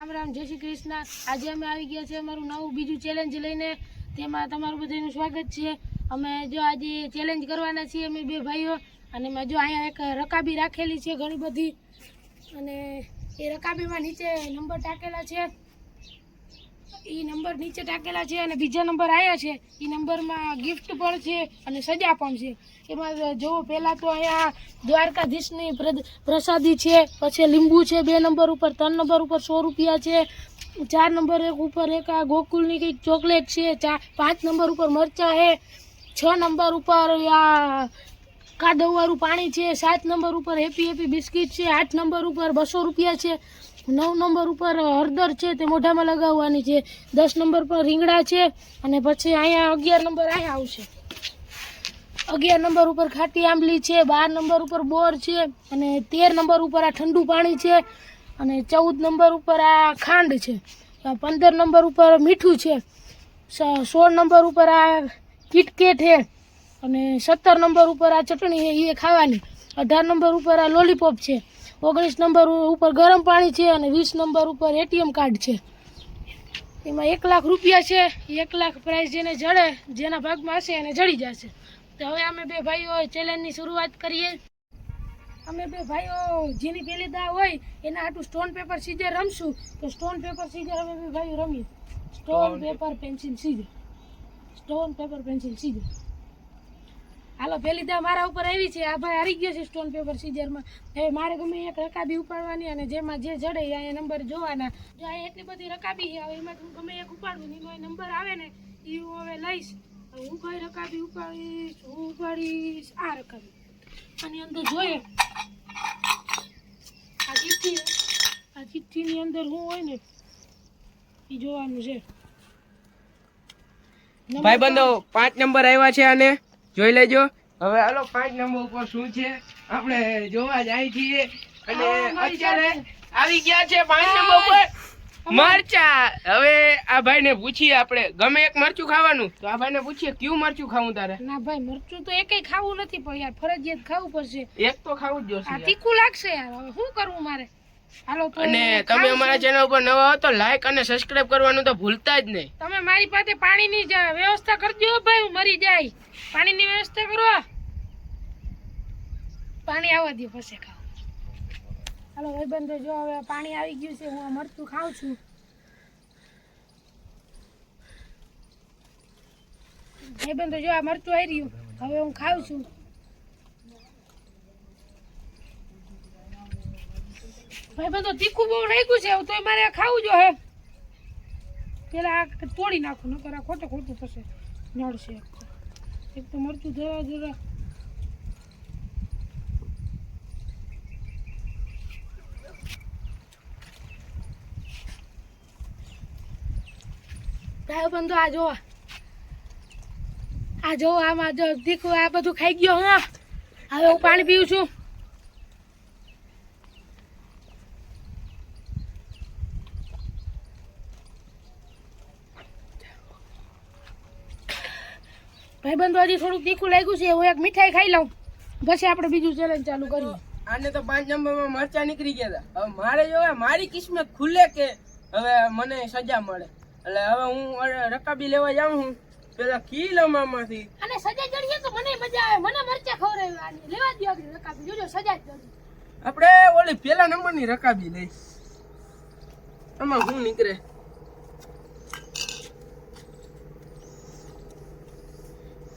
રામ રામ, જય શ્રી કૃષ્ણ। આજે અમે આવી ગયા છે અમારું નવું બીજું ચેલેન્જ લઈને। તેમાં તમારું બધાનું સ્વાગત છે। અમે જો આજે ચેલેન્જ કરવાના છીએ અમે બે ભાઈઓ, અને મેં જો અહીંયા એક રકાબી રાખેલી છે ઘણી બધી, અને એ રકાબીમાં નીચે નંબર ટાકેલા છે। એ નંબર નીચે ટાકેલા છે અને બીજા નંબર આવ્યા છે। એ નંબરમાં ગિફ્ટ પણ છે અને સજા પણ છે। એમાં જો પહેલાં તો અહીંયા દ્વારકાધીશની પ્રસાદી છે, પછી લીંબુ છે 2 નંબર ઉપર, 3 નંબર ઉપર 100 રૂપિયા છે, 4 નંબર ઉપર એક આ ગોકુલની કંઈક ચોકલેટ છે, 5 નંબર ઉપર મરચાં છે, 6 નંબર ઉપર આ કાદવવાળું પાણી છે, 7 નંબર ઉપર હેપી હેપી બિસ્કિટ છે, 8 નંબર ઉપર 200 રૂપિયા છે, 9 નંબર ઉપર હળદર છે તે મોઢામાં લગાવવાની છે, 10 નંબર પર રીંગણા છે, અને પછી અહીંયા 11 નંબર અહીંયા આવશે। 11 નંબર ઉપર ખાટી આંબલી છે, 12 નંબર ઉપર બોર છે, અને 13 નંબર ઉપર આ ઠંડુ પાણી છે, અને 14 નંબર ઉપર આ ખાંડ છે, 15 નંબર ઉપર મીઠું છે, 16 નંબર ઉપર આ કિટકેટ છે, અને 17 નંબર ઉપર આ ચટણી છે એ ખાવાની, 18 નંબર ઉપર આ લોલીપોપ છે, 19 નંબર ઉપર ગરમ પાણી છે, અને 20 નંબર ઉપર એટીએમ કાર્ડ છે। એમાં 1 લાખ રૂપિયા છે। 1 લાખ પ્રાઇઝ જેને જડે, જેના ભાગમાં હશે એને જડી જશે। તો હવે અમે બે ભાઈઓ ચેલેન્જની શરૂઆત કરીએ। અમે બે ભાઈઓ જેની પહેલી દા હોય એના હાટું સ્ટોન પેપર સીઝર રમશું। તો સ્ટોન પેપર સીઝર અમે બે ભાઈઓ રમીએ। Stone paper pencil scissor, stone paper pencil scissor. હાલો, પહેલી દા મારા ઉપર આવી છે। આ ભાઈ હારી ગયો છે સ્ટોન પેપર સીઝરમાં। હવે મારે ગમે એક રકાબી ઉપાડવાની, અને જેમાં જે જડે અહીંયા નંબર જોવાના। જો અહીંયા એટલી બધી રકાબી છે, હવે એમાં હું ગમે એક ઉપાડું, એમાં નંબર આવે ને એ હું હવે લઈશ। હું કઈ રકાબી ઉપાડીશ? હું ઉપાડીશ આ રકાબી। આની અંદર જોઈએ આ ચિઠ્ઠીની અંદર શું હોય ને એ જોવાનું છે। ભાઈબંધો 5 નંબર આવ્યા છે અને જોઈ લેજો। હવે હાલો 5 નંબર ઉપર શું છે આપણે જોવા જાય છીએ, અને અત્યારે આવી ગયા છે 5 નંબર ઉપર મરચા। હવે આ ભાઈને પૂછીએ આપણે, ગમે એક મરચું ખાવાનું, તો આ ભાઈને પૂછીએ કયું મરચું ખાવું તારે? ના ભાઈ, મરચું તો એકેય ખાવું નથી, પણ યાર ફરજિયાત ખાવું પડશે। એક તો ખાવું જ જોશે। આ તીખું લાગશે યાર, હવે શું કરવું મારે? હાલો તો, અને તમે અમારા ચેનલ ઉપર નવા હો તો લાઈક અને સબસ્ક્રાઇબ કરવાનું તો ભૂલતા જ નહીં। તમે મારી પાસે પાણીની વ્યવસ્થા કરજો ભાઈ, હું મરી જાય। પાણીની વ્યવસ્થા કરો, પાણી આવવા દો પછી ખાવ। હાલો ભાઈબંધો, જો હવે પાણી આવી ગયું છે, હું આ મરચું ખાઉં છું। ભાઈબંધો, જો આ મરચું આવી રહ્યું, હવે હું ખાઉં છું। ભાઈબંધો, તીખું બહુ નાખ્યું છે, તો મારે ખાવું જો હે। પેલા આ તોડી નાખું, નકર આ ખોટું ખોટું થશે, નડશે। એક તો મરચું જરા જરા ભાઈબંધો, આ જો આમાં જો તીખું આ બધું ખાઈ ગયો। હા, હવે હું પાણી પીવું છું। ભાઈબંધો, હજી થોડુંક તીખું લાગ્યું છે, હું એક મીઠાઈ ખાઈ લઉં, પછી આપણે બીજું ચેલેન્જ ચાલુ કરીએ। આને તો 5 નંબરમાં મરચા નીકળી ગયા હતા। હવે મારે જો મારી કિસ્મત ખુલે કે હવે મને સજા મળે, એટલે હવે હું રકાબી લેવા જાઉં છું પેલા કિલોમાંથી। અને સજા જડીએ તો મને મજા આવે, મને મરચા ખવડાવવાની, લેવા દો આગળ રકાબી, જોજો સજા જ જડી। આપણે ઓલી પેલા નંબરની રકાબી લઈ, આમાં શું નીકળે?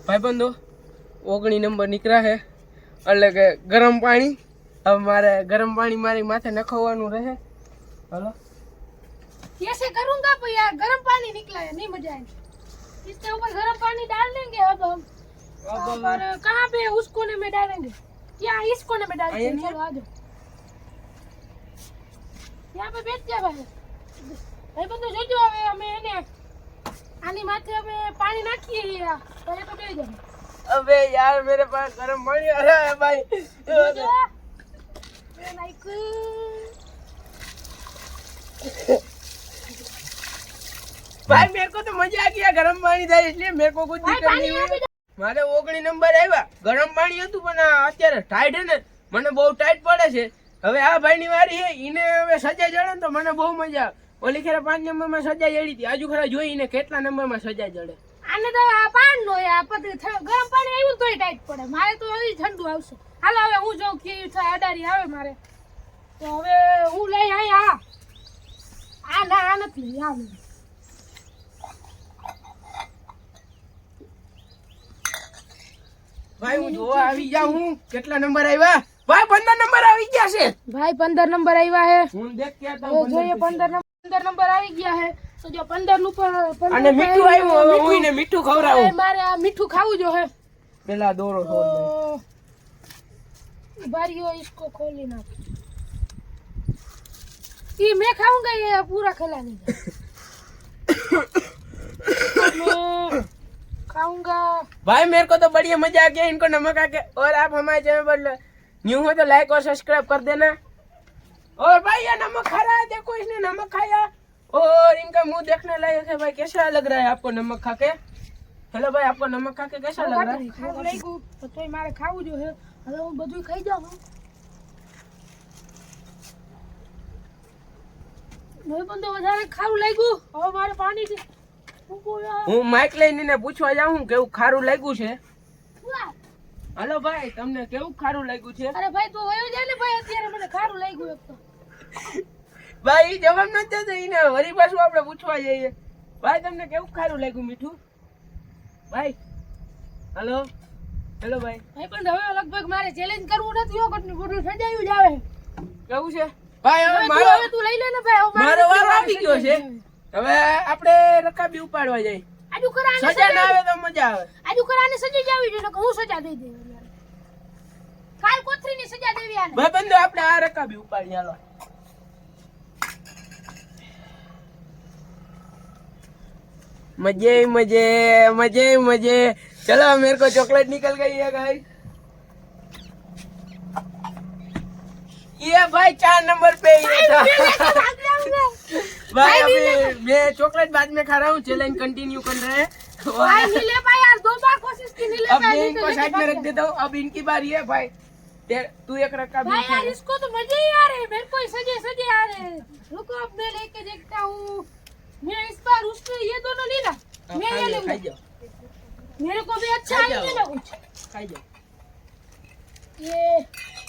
ભાઈબંધો, 19 નંબર નીકળ્યા છે, એટલે કે ગરમ પાણી। હવે મારે ગરમ પાણી મારી માથે નખવાનું રહે। હાલો, कैसे करूंगा भैया, गर्म पानी निकला है, नहीं मजा आएगा। इसके ऊपर गर्म पानी डाल देंगे। अब हम और कहाँ पे उस कोने में डालेंगे या इस कोने में डालेंगे? चलो आ जाओ, यहाँ पे बैठ जा भाई। भाई बंदो, જોજો હવે અમે એને આની માથે અમે પાણી નાખીએ તો એ તો બેસી જાય। अबे यार मेरे पास गरम पानी आ रहा है भाई। જોજો એ નાખ્યું। भाई मेरे को तो मजा आ गया, गरम पानी था इसलिए मेरे को कुछ दिक्कत नहीं हुई। मारे 19 नंबर આવ્યા, ગરમ પાણી હતું, પણ અત્યારે ટાઈટ હે ને, મને બહુ ટાઈટ પડે છે। હવે આ ભાઈની વારી છે, ઈને હવે સજા જડે ને તો મને બહુ મજા આવે। ઓલી ખેરે 5 નંબરમાં સજા જડી હતી, આજુ ખરા જોઈને કેટલા નંબરમાં સજા જડે. આને તો આ પાન નો આ પતરી ગરમ પાણી આવ્યું તોય ટાઈટ પડે. મારે તો હજી ઠંડુ આવશે. હાલો હવે હું જાઉં કે અડારી આવે મારે તો હવે હું લઈ આયા. આ ના આ નથી લઈ આ લઈ. ભાઈ હું જોવા આવી જાઉં હું કેટલા નંબર આવ્યા. ભાઈ 15 નંબર આવી ગયા છે. ભાઈ 15 નંબર આવ્યા હે. હું દેખ કે હવે જોઈએ 15 નંબર આવી ગયા હે તો જો 15 નું પર અને મીઠું આવ્યું. હવે હું એને મીઠું ખવડાવું. મારે આ મીઠું ખાવું જો હે. પેલા દોરો છોડ बारियो इसको खोली ना ये मैं खाऊंगा ये पूरा खिला देगा मैं खाऊंगा भाई मेरे को तो बढ़िया मजा आ गया इनको नमक आके और आप हमारे चैनल पर न्यू हो तो लाइक और सब्सक्राइब कर देना और भाई ये नमक खा रहा है देखो इसने नमक खाया और इनका मुंह देखने लायक है भाई कैसा लग रहा है आपको नमक खा के हेलो भाई आपको नमक खा के कैसा लग रहा है खाऊ लाग्યું તો તોય મારે ખાવું જો હે હવે હું બધું ખાઈ જાઉં મને પણ તો વધારે ખારું લાગ્યું હવે મારે પાણી હું માઈક લઈને પૂછવા જાઉં કેવું ખારું લાગ્યું છે હાલો ભાઈ તમને કેવું ખારું લાગ્યું છે અરે ભાઈ તું વયો જા ને ભાઈ અત્યારે મને ખારું લાગ્યું એક તો ભાઈ જવાબ નથી દેતો એને વરી પાછું આપણે પૂછવા જઈએ ભાઈ તમને કેવું ખારું લાગ્યું મીઠું ભાઈ હેલો હેલો ભાઈ ભાઈ પણ હવે લગભગ મારે ચેલેન્જ કરવું નથી હો કટનું બોટલ સજાયું જ આવે કેવું છે ભાઈ હવે હવે તું લઈ લે ને ભાઈ હવે મારો વારો આવી ગયો છે હવે આપણે રકાબી ઉપાડવા જઈએ આજુ કરાને સજા ના આવે તો મજા આવે આજુ કરાને સજા જાવી જોઈએ કે હું સજા દઈ દઉં કાલ કોથરીની સજા દેવી આને ભાઈ બંધો આપણે આ રકાબી ઉપાડી હાલો मजे मजे मजे मजे चलो मेरे को चॉकलेट निकल गई है गाइस ये भाई 4 नंबर पे ही था भाई अभी मैं चॉकलेट बाद में खा रहा हूँ चैलेंज कंटिन्यू कर रहे हैं भाई नीले भाई यार 2 बार कोशिश की नीले अब मैं इनको साइड में रख देता हूँ अब इनकी बारी है भाई तू एक रखा भाई यार इसको तो मजे ही आ रहे हैं मेरे को सजे सजे आ रहे हैं रुको अब मैं लेके देखता हूँ मैं इस बार उसको ये दोनों नहीं ना मैं ये लूंगा मेरे को भी अच्छा नहीं ना कुछ खाई जाओ ये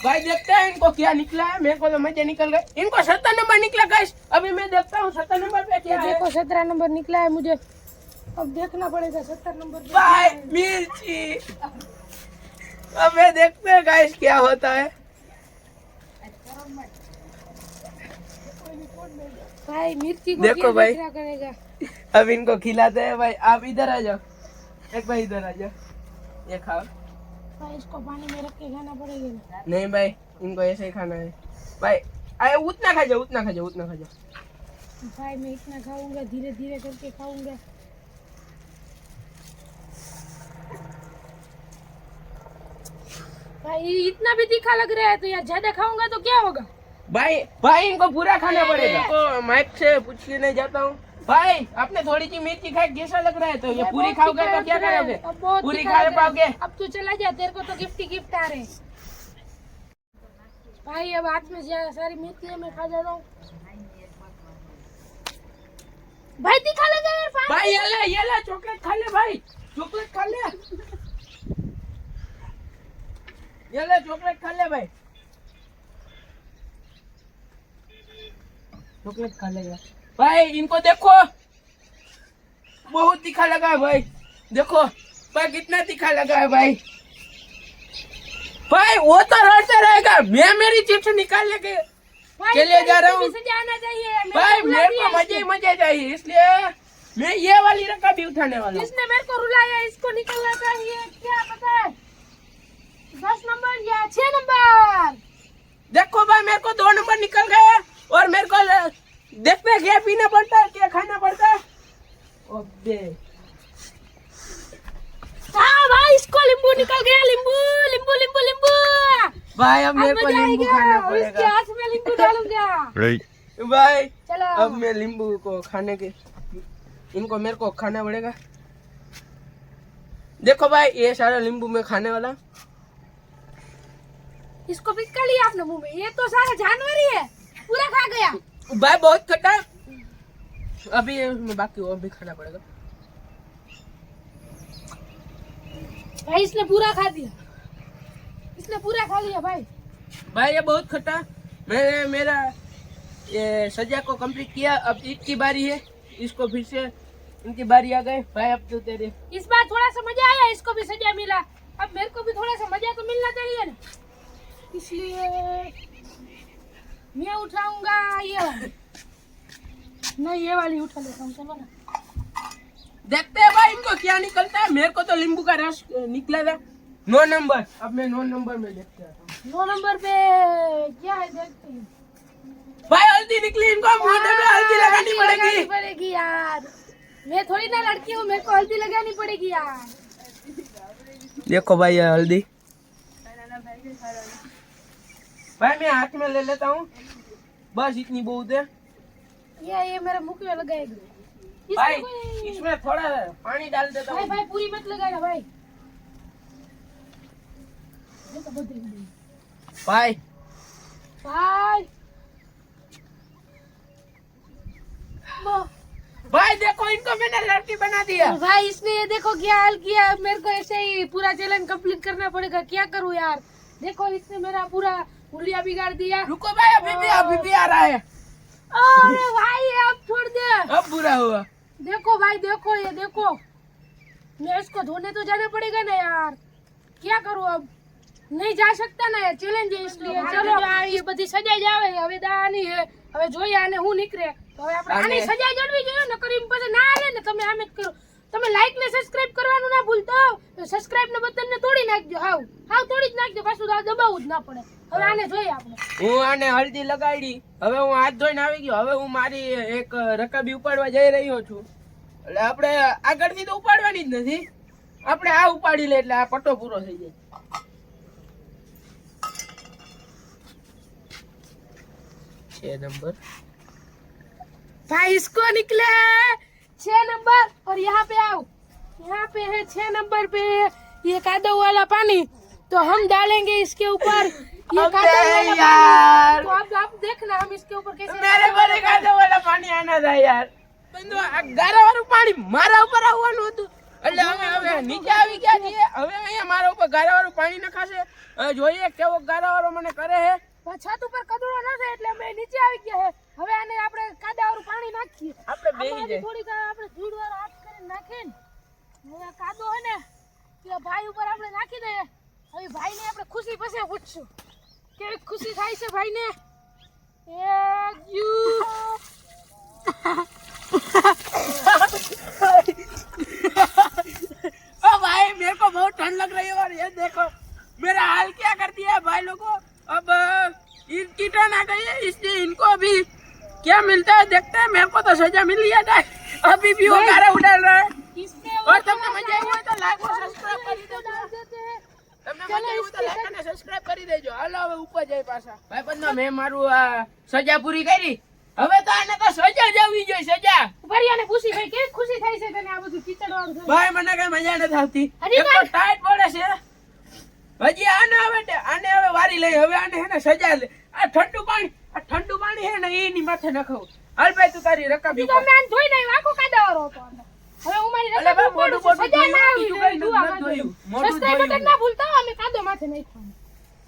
भाई देखते हैं इनको क्या निकला है मेरे को तो मजे निकल गए इनको 17 नंबर निकला गाइस अभी मैं देखता हूँ 17 नंबर पे क्या है देखो 17 नंबर निकला है मुझे अब देखना पड़ेगा 17 नंबर पे भाई मिर्ची अब मैं देखते हैं गाइस क्या होता है भाई मिर्ची को देखो क्या भाई। क्या करेगा अब इनको खिलाते हैं भाई आप इधर आ जाओ एक भाई इधर आ जाओ ये खाओ भाई इसको पानी में रख के खाना पड़ेगा ना नहीं भाई इनको ऐसे ही खाना है भाई अरे उतना खा जाओ उतना खा जाओ उतना खा जाओ भाई मैं इतना खाऊंगा धीरे धीरे करके खाऊंगा भाई इतना भी तीखा लग रहा है तो यार ज्यादा खाऊंगा तो क्या होगा भाई भाई इनको पूरा खाना पड़ेगा तो माइक से पूछ के नहीं जाता हूँ भाई आपने थोड़ी सी मिर्ची खाई कैसा लग रहा है तो ये पूरी खाओगे तो क्या करोगे पूरी खा पाओगे अब तू चला जा तेरे को तो गिफ्ट ही गिफ्ट आ रहे भाई अब हाथ में सारी मिर्ची है मैं खा जाता हूँ भाई तीखा लगा यार भाई ये ले चॉकलेट खा ले भाई चॉकलेट खा ले ये ले चॉकलेट खा ले भाई चॉकलेट खा लेगा भाई इनको देखो बहुत तीखा लगा है भाई देखो भाई कितना तीखा लगा है भाई भाई वो तो लड़ते रहेगा मैं मेरी चिप्स निकालने के लिए जा रहा हूँ जाना चाहिए भाई मेरे को मजे ही मजे चाहिए इसलिए मैं ये वाली रखा भी उठाने वाला हूँ इसने मेरे को रुलाया इसको निकलना चाहिए क्या पता है 10 नंबर या 6 नंबर देखो भाई मेरे को 2 नंबर निकल गए और मेरे को देखते हैं क्या पीना पड़ता है क्या खाना पड़ता है ओबे हाँ भाई इसको नींबू निकल गया नींबू नींबू नींबू नींबू भाई अब मेरे को नींबू खाना इसके पड़ेगा हाथ में नींबू डालूंगा भाई चलो अब मैं नींबू को खाने के इनको मेरे को खाना पड़ेगा देखो भाई ये सारा नींबू मैं खाने वाला इसको भी कर लिया आपने मुंह में ये तो सारा जानवर ही है पूरा खा गया भाई बहुत खट्टा है अभी इसमें बाकी और भी खाना पड़ेगा। भाई इसने पूरा खा दिया, इसने पूरा खा लिया भाई। भाई ये बहुत खट्टा। मैंने मेरा ये सजा को कंप्लीट किया, अब ईद की बारी है, इसको फिर से इनकी बारी आ गई। भाई अब तो तेरे इस बार थोड़ा सा मजा आया, इसको भी सजा मिला, अब मेरे को भी थोड़ा सा मजा तो मिलना चाहिए ना, इसलिए मैं उठाऊंगा ये वाली, नहीं ये वाली उठा लेता हूँ। चलो ना देखते हैं भाई इनको क्या निकलता है। मेरे को तो नींबू का रस निकला था। 9 नंबर, अब मैं 9 नंबर में देखते हैं। 9 नंबर पे क्या है देखते हैं। भाई हल्दी निकली, इनको मुंह में हल्दी लगानी पड़ेगी यार, मैं थोड़ी ना लड़की हूँ, मेरे को हल्दी लगानी पड़ेगी यार। देखो भाई ये हल्दी, भाई मैं हाथ में ले लेता हूँ, बस इतनी बहुत है। ये मेरे मुंह में लगाएगा भाई इसमें थोड़ा पानी डाल देता हूँ। भाई पूरी मत लगाना भाई। भाई भाई भाई देखो इनको मैंने लड़की बना दिया। भाई इसने ये देखो क्या हाल किया, अब मेरे को ऐसे ही पूरा चैलेंज कंप्लीट करना पड़ेगा, क्या करूँ यार। देखो इसने मेरा पूरा हुलिया बिगाड़ दिया। रुको भाई अभी भी आ रहा है। अरे भाई अब छोड़ दे, अब बुरा हुआ। देखो भाई देखो ये देखो, मैं इसको धोने तो जाना पड़ेगा ना यार, क्या करूँ अब, नहीं जा सकता ना यार, चैलेंज है इसलिए। चलो ये बધી સજા જ આવે, હવે દાની હે, હવે જોઈએ આને હું નીકળે તો હવે આપણે આની સજા જડવી જોઈએ ને, કરીને પછી ના હાલે ને તમે આમ જ કરો। તમે લાઈક ને સબસ્ક્રાઇબ કરવાનું ના ભૂલતો, સબસ્ક્રાઇબ ના બટન ને તોડી નાખજો, હાવ તોડી જ નાખજો, પાછું તો દબાવવું જ ના પડે। હવે આને જોઈએ આપણે। હું આને હલ્દી લગાડી, હવે હું હાથ ધોઈને આવી ગયો, હવે હું મારી એક રકાબી ઉપાડવા જઈ રહ્યો છું। એટલે આપણે આગળથી તો ઉપાડવાની જ નથી, આપણે આ ઉપાડી લે એટલે આ પટ્ટો પૂરો થઈ જાય। 6 नंबर भाई इसको निकले 6 नंबर, और यहाँ पे आओ, यहाँ पे है 6 नंबर पे ये कादव वाला पानी, तो हम डालेंगे इसके ऊपर ये कादव वाला यार। पानी। तो अब आप देखना हम इसके ऊपर कैसे मेरे पर कादव वाला पानी आना था यार, બંધો આ ગારા વાળું પાણી મારા ઉપર આવવાનું હતું, એટલે હવે નીચે આવી ગયા છીએ। હવે અહીંયા મારા ઉપર ગારા વાળું પાણી નખાશે, હવે જોઈએ કેવો ગારા વાળો મને કરે છે। छत ऊपर कदड़ो न થાય એટલે અમે નીચે આવી ગયા છે। હવે આને આપણે કાદાવાળું પાણી નાખીએ, આપણે બેહી જાય થોડીક આપણે ધૂળવાળો હાથ કરીને નાખીને હવે કાદો હે ને કે ભાઈ ઉપર આપણે નાખી દઈએ। હવે ભાઈને આપણે ખુશી પછી પૂછશું કેવી ખુશી થાય છે ભાઈને। ओ भाई मेरे को बहुत ठंड लग रही है, और ये देखो मेरा हाल क्या कर दिया है भाई लोगों। अब इनकी टर्न आ गई है, इसलिए इनको अभी क्या मिलता है देखते हैं। मेरे को तो सजा मिल लिया था, अभी भी वो गारा उड़ाल रहा है। और तुमने मजा आई तो लाइक और सब्सक्राइब कर देते हैं, तुमने मजा आई तो लाइक અને સબસ્ક્રાઇબ કરી દેજો। હાલો હવે ઉપર જઈ પાછા। ભાઈ બંધો મેં મારું આ સજા પૂરી કરી, હવે તો આને તો સજા જ આવવી જોઈએ, સજા। ભરિયાને પૂછી ભાઈ કેવી ખુશી થાય છે તને આ બધું કીચડવાળું જોઈને? ભાઈ મને કઈ મજા નથી આવતી, અરે એક તો ટાઈટ પડે છે। હજી આને હવે વારી લઈ, હવે આને હે ને સજા લે। આ ઠંડુ પાણી હે ને એની માથે નખાવું। હાલ ભાઈ તું તારી રકાબી તો મેં આને જોઈ નહીં, આખો કાદાવાળો હતો આને। હવે હું મારી રકાબી ઉપાડું છું, સજા ના આવી જોઈએ, દુઆ કરજો। સબસ્ક્રાઇબ બટન ના ભૂલતા, અમે કાદો માથે નાખ્યું,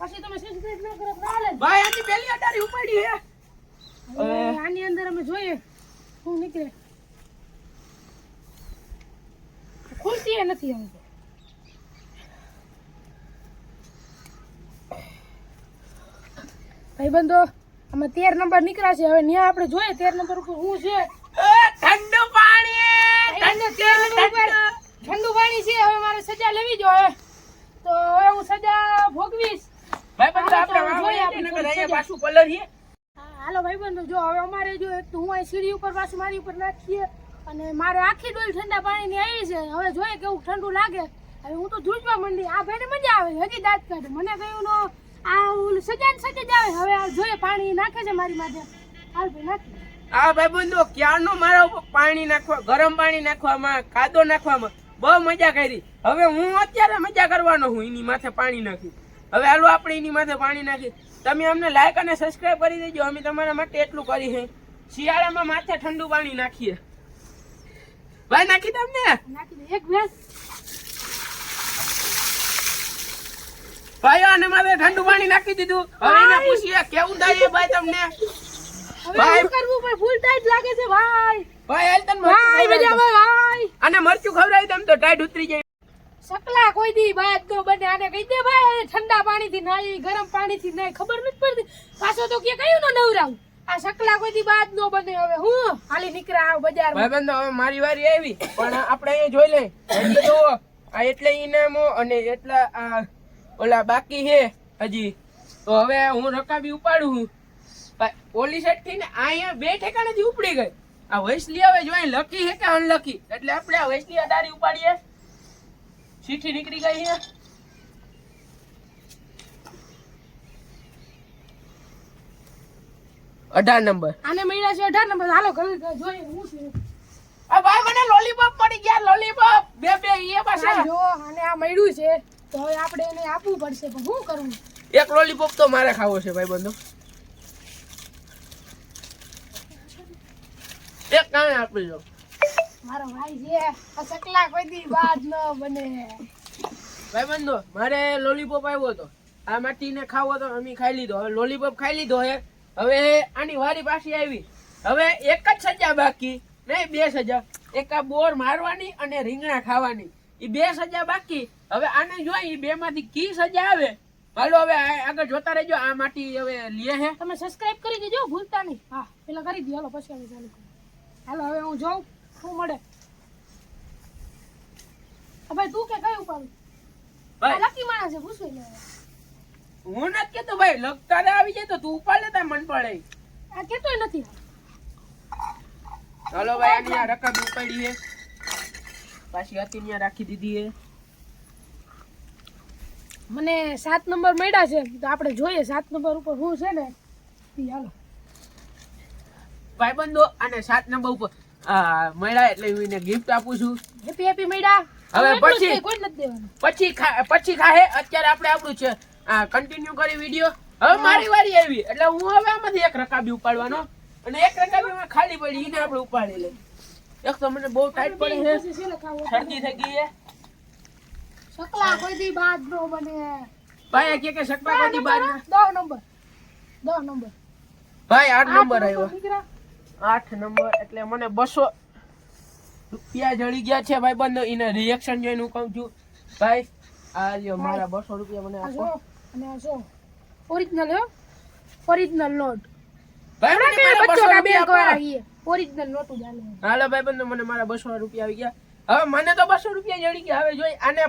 પછી તમે સબસ્ક્રાઇબ ના કરો તો હાલે। ભાઈ આની પેલી અટારી ઉપાડી હે, આની અંદર અમે જોઈએ શું નીકળે, ખુલતી નથી હવે તો। ભાઈ બંધો આમાં 13 નંબર નીકળ્યા છે, હવે ન્યા આપણે જોઈએ 13 નંબર ઉપર શું છે। ઠંડુ પાણી ઠંડુ પાણી છે, હવે મારે સજા લેવી જોઈએ, તો હવે હું સજા ભોગવીશ। ભાઈ બંધો આપણે જોઈએ આપણે અહીંયા પાછું કલર છે। હાલો ભાઈ બંધો જો હવે અમારે જો એક તો હું અહીં સીડી ઉપર પાછું મારી ઉપર નાખીએ, અને મારે આખી ડોલ ઠંડા પાણીની આવી છે, હવે જોઈએ કેવું ઠંડુ લાગે। હવે હું તો ધ્રુજવા માંડી, આ ભાઈને મજા આવે, હજી દાંત કાઢે, મને કહ્યું નો આ સજાન સજ જ આવે। હવે આ જોઈએ પાણી નાખે છે મારી માથે, હાલ ભાઈ નાખી। આ ભાઈ બંધો ક્યારનો મારા ઉપર પાણી નાખવા, ગરમ પાણી નાખવામાં, કાદો નાખવામાં બહુ મજા કરી, હવે હું અત્યારે મજા કરવાનો હું એની માથે પાણી નાખી। હવે હાલો આપણે એની માથે પાણી નાખી, તમે અમને લાઈક અને સબસ્ક્રાઇબ કરી દેજો, અમે તમારા માટે એટલું કરી છે। શિયાળામાં માથે ઠંડુ પાણી નાખીએ। ભાઈ નાખી દમ ને નાખી દે એક ગ્લાસ. ભાઈ આને મારે ઠંડુ પાણી નાખી દીધું. હવે એને પૂછીએ કેવું થાય ભાઈ તમને. હવે શું કરવું પણ ફૂલ ટાઈટ લાગે છે ભાઈ. ભાઈ હાલ તને ભાઈ મજામાં ભાઈ. અને મરચું ખવડાવી દમ તો ટાઈટ ઉતરી જાય. સકલા કોઈ દી બાદ નો બને. આને કહી દે ભાઈ ઠંડા પાણીથી નાઈ ગરમ પાણીથી નાઈ ખબર નથી પડતી. પાછો તો કે કયું નો નવરાવું. આ સકલા કોઈ દી બાદ નો બને. હવે હું હાલી નીકળ્યા બજાર. ભાઈ બંધો હવે મારી વારી આવી પણ આપણે અહીંયા જોઈ લે. હજી જો આ એટલે ઇનામો અને એટલા આ ઓલા બાકી છે હજી. તો હવે હું રકાબી ઉપાડું છું. ઓલી સાઈડ થી ને અહીંયા બે ઠેકાણેથી ઉપડી ગઈ. આ વૈસલી હવે જોઈ લકી છે કે અનલકી. એટલે આપણે આ વૈસલી અડારી ઉપાડીએ. સીઠી નીકળી ગઈ છે. અઢાર નંબર. આને મળ્યા છે 18 નંબર. હાલો ઘરે જોઈએ હું છે. આ ભાઈ મને લોલીપોપ મળી ગયા. લોલીપોપ બે એ પાછા જો આને આ મળ્યું છે તો હવે આપણે એને આપવું પડશે પણ શું કરવું. એક લોલીપોપ તો મારે ખાવો છે ભાઈ બંધો. એક કાંઈ આપી દો. મારો ભાઈ છે આ સકલા કોઈ દી બાદ ન બને. ભાઈ બંધો મારે લોલીપોપ આવ્યો હતો. આ માટીને ખાવો તો અમે ખાઈ લીધો. હવે લોલીપોપ ખાઈ લીધો હે. હવે આની વારી પાછી આવી. હવે એક જ સજા બાકી નહીં, બે સજા. એક આ બોર મારવાની અને રીંગણા ખાવાની. એ બે સજા બાકી. હવે આને જોઈ એ બે માંથી કી સજા આવે. હાલો હવે આગળ જોતા રહેજો. આ માટી હવે લે હે. તમે સબસ્ક્રાઇબ કરી દેજો ભૂલતા નહીં. હા પેલા કરી દો. હાલો પછી અમે ચાલુ કરીએ. હાલો હવે હું જોઉં શું મળે. ભાઈ તું કે કયું ઉપાડું? ભાઈ લકી માણસ છે પૂછો લે. હું નથી કેતો ભાઈ લગતા આવી જાય તો તું ઉપાડ લેતા મન પડે. આ કેતોય નથી. હાલો ભાઈ આની આ રકમ ઉપાડી છે. પાછી હતી ત્યાં રાખી દીધી છે. મને 7 નંબર મળ્યા છે તો આપણે જોઈએ 7 નંબર ઉપર શું છે ને. હાલો ભાઈ બંધો અને 7 નંબર ઉપર મળ્યા એટલે હું એને ગિફ્ટ આપું છું. હેપી હેપી મળ્યા. હવે પછી કોઈ નથી દેવાનું. પછી ખાહે. અત્યારે આપણે આપણું છે કન્ટિન્યુ કરી વિડિયો. હવે મારી વારી આવી એટલે હું હવે આમાંથી એક રકાબી ઉપાડવાનો અને એક રકાબીમાં ખાલી પડી એને આપણે ઉપાડી લે. એક તો મને બહુ ટાઈટ પડે છે. શરદી થઈ ગઈ છે. સકલા કોઈ દી બાદ નો બને. ભાઈ કે સકલા કોઈ દી બાદ ના. 10 નંબર 10 નંબર. ભાઈ 8 નંબર આવ્યો. દીકરા 8 નંબર એટલે મને 200 રૂપિયા જડી ગયા છે ભાઈ બંધ. એને રિએક્શન જોઈને હું કહું છું ભાઈ આ લ્યો મારા 200 રૂપિયા મને આપો. અને આ જો ઓરિજિનલ હે. Original note. ભાઈ મને મારા 200 રૂપિયા આપો. ઓરિજિનલ નોટ જ આલે. હાલો ભાઈ બંધ મને મારા 200 રૂપિયા આવી ગયા. હવે મને તો 200 રૂપિયા જડી ગયા. હવે જોઈ આને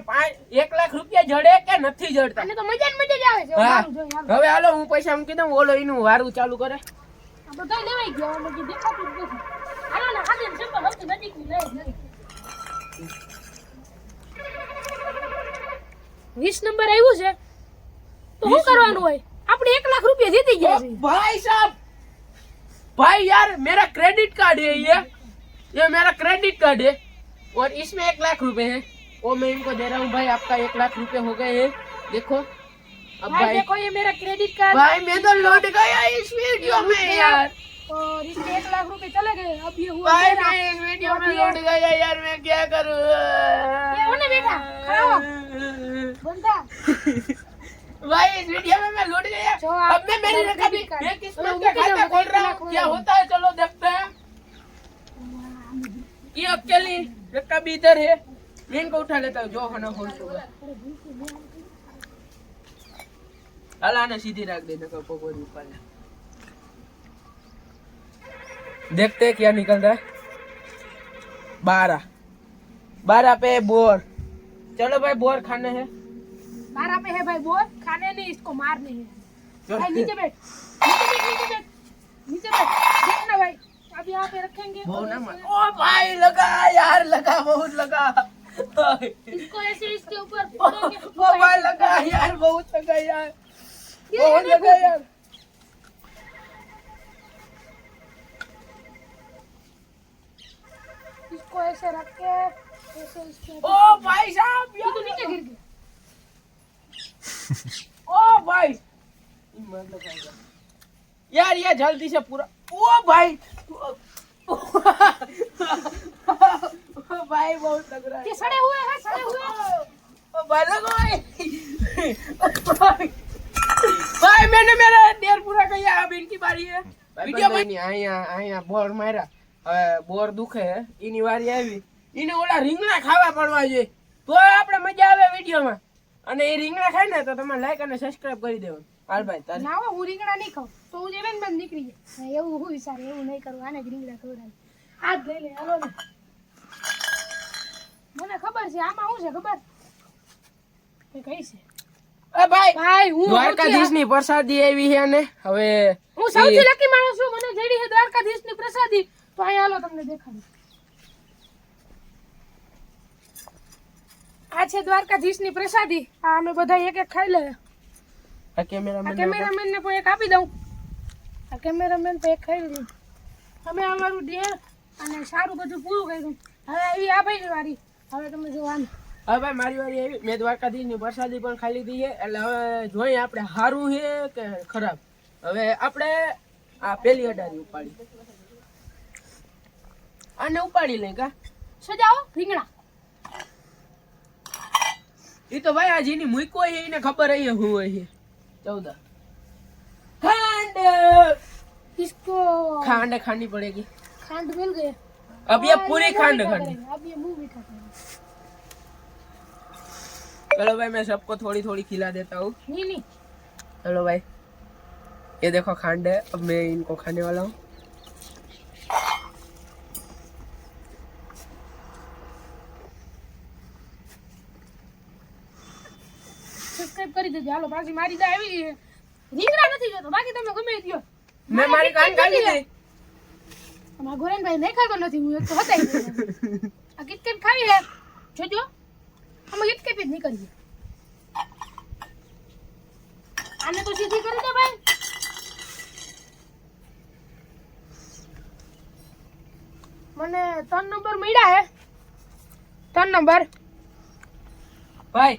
1 લાખ રૂપિયા જડે કે નથી જડતા. આને તો મજા જ આવે છે. મારું જોઈ હાલો. હવે હાલો હું પૈસા મૂકી દઉં. ઓલો એનું વારું ચાલુ કરે. આ બધા લેવાઈ ગયા. મને દેખાતું જ નથી. હાલો ને હાજર છે તો હસ્ત નજીક ની લઈ જ 20 નંબર આવ્યું છે તો શું કરવાનું હોય? આપણે 1 લાખ રૂપિયા જીતી ગયા છે. भाई साहब भाई यार मेरा क्रेडिट कार्ड है ये मेरा क्रेडिट कार्ड है और इसमें 1 लाख रुपए है वो मैं इनको दे रहा हूँ भाई आपका 1 लाख रुपए हो गए हैं देखो अब भाई भाई देखो ये मेरा क्रेडिट कार्ड भाई मैं तो लौट गया इस वीडियो में यार और इसमें 1 लाख रुपए चले गए. अब ये हुआ भाई मेरा. मैं इस वीडियो में लौट गया यार मैं क्या करूँ ये होने बेटा खड़ा हो बंदा. भाई इस वीडियो में मैं लौट गया. जो आप अब मैं मेरी क्रेडिट रकम कार्ड- मैं किस वो का कितना खाता खोल रहा लाख हूँ हो क्या गया? होता है चलो देखते हैं. ये अकेली रक्का भी इधर है मैं इनको उठा लेता हूँ जो खाना खोल दूंगा. अलाने सीधी रख देने का पकोड़ी ऊपर देखते हैं क्या निकलता है. 12 पे बोर. चलो भाई बोर खाने हैं. 12 पे है भाई बोर खाने नहीं इसको मारने हैं. चलो. भाई नीचे बैठ नीचे बैठ देखना भाई अब यहाँ पे रखेंगे. वो ना मार. ओ भाई लगा यार लगा बहुत लगा. इसको ऐसे इसके ऊपर फोड़ेंगे. ओ भाई लगा यार बहुत लगा यार ये बहुत देखो. लगा यार. इसको ऐसे रख के ऐसे इसके ऊपर. ओ भाई साहब ये तो नीचे गिर गया. ओ भाई यार ये जल्दी से पूरा. ओ भाई भाई बहुत लग रहा ये है सड़े हुए हैं, सड़े हुए। ओ भाई भाई मैंने मेरा देर पूरा किया अब इनकी बारी है वीडियो में नहीं आया बोर मारा હવે બોર દુખે એની વારી આવી એને ઓલા રીંગણા ખાવા પડવા જોઈએ તો આપણે મજા આવે વિડીયોમાં અને એ રીંગણા ખાય ને તો તમે લાઈક અને સબસ્ક્રાઇબ કરી દેવાનું હાલ ભાઈ તારે ના હો, હું રીંગણા નહીં ખાઉં તો હું જેને બંધ નીકળી જાય એવું હું વિચાર એવું નહીં કરું આને જ રીંગણા ખવડાવે હાથ લઈ લે હાલો ને મને ખબર છે આમાં શું છે ખબર એ કઈ છે એ ભાઈ ભાઈ હું દ્વારકાધીશની પ્રસાદી આવી છે અને હવે હું સૌથી લકી માણસ છું મને જડી છે દ્વારકાધીશની પ્રસાદી તો અહીં હાલો તમને દેખાડું આ છે દ્વારકાધીશની પ્રસાદી આ અમે બધા એક એક ખાઈ લે આ કેમેરામેન કેમેરામેન ને કોઈ એક આપી દઉં આ કેમેરામેન તો એક ખાઈ લીધું અમે અમારું ડેર અને સારું બધું પૂરું કર્યું હવે આવી આ ભાઈ વારી હવે તમે જોવાનું હવે ભાઈ મારી વારી આવી મેં દ્વારકાધીશની પ્રસાદી પણ ખાઈ લીધી છે એટલે હવે જોઈએ આપણે સારું છે કે ખરાબ હવે આપણે આ પેલી અડારી ઉપાડી આને ઉપાડી લઈ કા સજાવો રીંગણા એ તો ભાઈ આ જેની મૂકો છે એને ખબર હે હું હોય છે 14 खांड इसको खांड खानी पड़ेगी खांड मिल गए अब ये पूरी खांड खानी अब ये मुंह मीठा करेंगे चलो भाई मैं सबको थोड़ी थोड़ी खिला देता हूँ नहीं नहीं चलो भाई ये देखो खांड है अब मैं इनको खाने वाला हूँ સબસ્ક્રાઇબ કરી દેજો હાલો પાછી મારી દા આવી રીંગણા નથી જોતો બાકી તમે ગમે એ દ્યો मैं मारी कान खाली थी અમારા ગોરેનભાઈ નહીં ખાતો નથી હું એક તો હતા આ કિટકેટ ખાવી હે જોજો અમે કિટકેટ જ નહીં કરીએ આને તો સીધી કરી દે ભાઈ મને 3 નંબર મળ્યા હે 3 નંબર भाई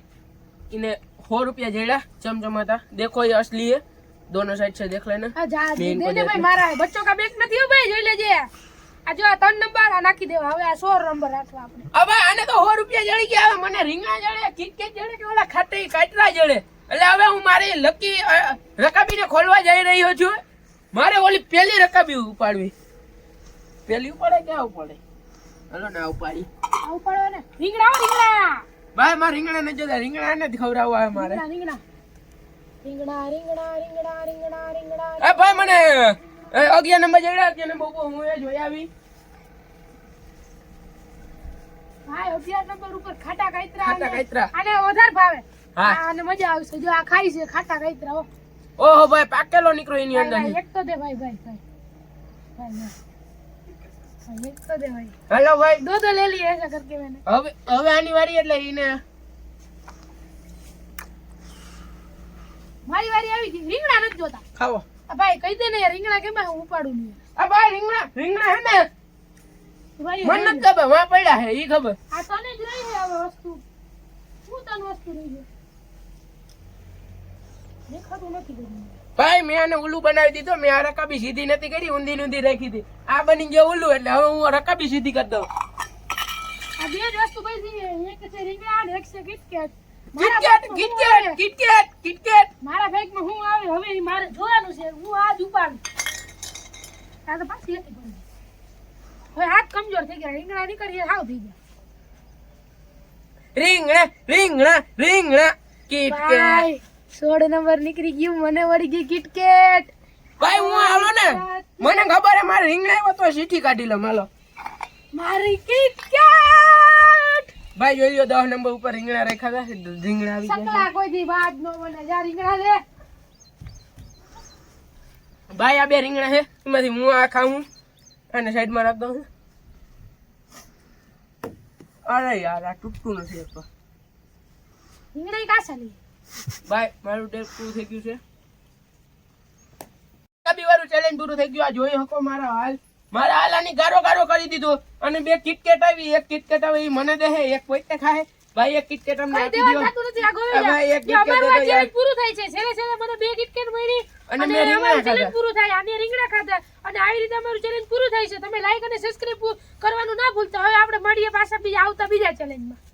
इन्हें 100 रुपया जेड़ा चमचमाता देखो ये असली है दोनों साइड से देख लेना હા જા मैं દે इनको દે ભાઈ देता મારા બચ્ચો કા બેક નથી હો ભાઈ જોઈ લેજે આ જો આ 3 નંબર આ નાખી દેવા હવે આ 100 નંબર રાખવા આપણે अब आने तो 100 रुपया जड़ी गया मने રીંગણા જડે કિટકેટ જડે કે ઓલા ખાટી કાટરા જડે એટલે હવે હું મારી લકી રકાબીને ખોલવા જઈ રહ્યો છું મારે ઓલી પેલી રકાબી ઉપાડવી પેલી ઉપાડે કે ઉપાડે હાલો ના ઉપાડી આ ઉપાડો ને રીંગણા આવો રીંગણા ભાઈ માર રીંગણા ન જોતા રીંગણા ને ખવડાવવા આવે મારે રીંગણા રીંગણા રીંગણા રીંગણા રીંગણા રીંગણા એ ભાઈ મને 11 નંબર જડ્યા કે નંબર હું એ જોઈ આવી ભાઈ 11 નંબર ઉપર ખાટા કાઈત્રા ખાટા કાઈત્રા. આને વધારે ભાવે હા. આને મજા આવશે જો આ ખાઈ છે ખાટા કાઈત્રા હો ઓહો ભાઈ પાકેલો નીકળો એની અંદર ભાઈ, એક તો દે ભાઈ ભાઈ ભાઈ ભાઈ ભાઈ. ભાઈ, એક તો દે ભાઈ હેલો ભાઈ दो ले लिए ऐसा करके मैंने હવે હવે આની વારી એટલે એને મારી વારી આવી ગઈ રીંગણા નથી જોતા ખાવો આ ભાઈ કહી દે ને યાર રીંગણા કેમ હું ઉપાડું નહીં આ ભાઈ રીંગણા હે ને ભાઈ મન નથી ખબર વાં પડ્યા હે ઈ ખબર આ તને જ રહી છે હવે વસ્તુ શું તને વસ્તુ રહી છે દેખાતું નથી બધું ભાઈ મેં આને ઉલ્લુ બનાવી દીધો મેં આ રકાબી સીધી નથી કરી ઊંધી ઊંધી રાખી હતી આ બની ગયો ઉલ્લુ એટલે હવે હું રકાબી સીધી કરી દઉં આ બે જ વસ્તુ કઈ છે એક છે રીંગણા અને એક છે કિટકેટ કિટકેટ મારા બેગમાં હું આવે હવે ઈ મારે જોવાનું છે હું આજ ઉપાડું આ તો પાછી લેતી પડી હવે હાથ કમજોર થઈ ગયા રીંગણા નીકળી હાવ થઈ ગયા રીંગણા કિટકેટ ભાઈ 16 નંબર નીકળી ગયું મને વળી ગઈ કિટકેટ ભાઈ હું હાલો ને મને ખબર હે મારે રીંગણા આવ્યો તો સીધી કાઢી લઉં હાલો મારી કિટકેટ ભાઈ જોઈ લ્યો 10 નંબર ઉપર રીંગણા રાખ્યા હતા રીંગણા આવી ગયા સકલા કોઈ દી બાદ નો બને જા રીંગણા દે ભાઈ આ બે રીંગણા છે એમાંથી હું આ ખાઉં અને સાઈડમાં રાખ દઉં અરે યાર આ તૂટતું નથી એક તો રીંગણા કા ચાલી ભાઈ મારું ટેપ પૂરું થઈ ગયું છે કબી વાળું ચેલેન્જ પૂરું થઈ ગયું આ જોઈ શકો મારા હાલ આની ગારો કરી દીધું અને બે કિટકેટ આવી એક કિટકેટ આવે ઈ મને દે એક પોતે ખાય ભાઈ એક કિટકેટ અમને આપી દેવા દો થાતું નથી આ ગોવિંદા ભાઈ એક કિટકેટ અમારું દે આ દો યાર challenge પૂરું થાય છે છેલ્લે છેલ્લે મને બે કિટકેટ મળી અને મેં રીંગણા અમારું challenge ખાધા. પૂરું થાય આને રીંગણા ખાધા અને આવી રીતે અમારું ચેલેન્જ પૂરું થાય છે તમે લાઈક અને સબસ્ક્રાઇબ કરવાનું ના ભૂલતા હવે આપણે મળીએ મળીએ પાછા બીજા આવતા બીજા ચેલેન્જમાં.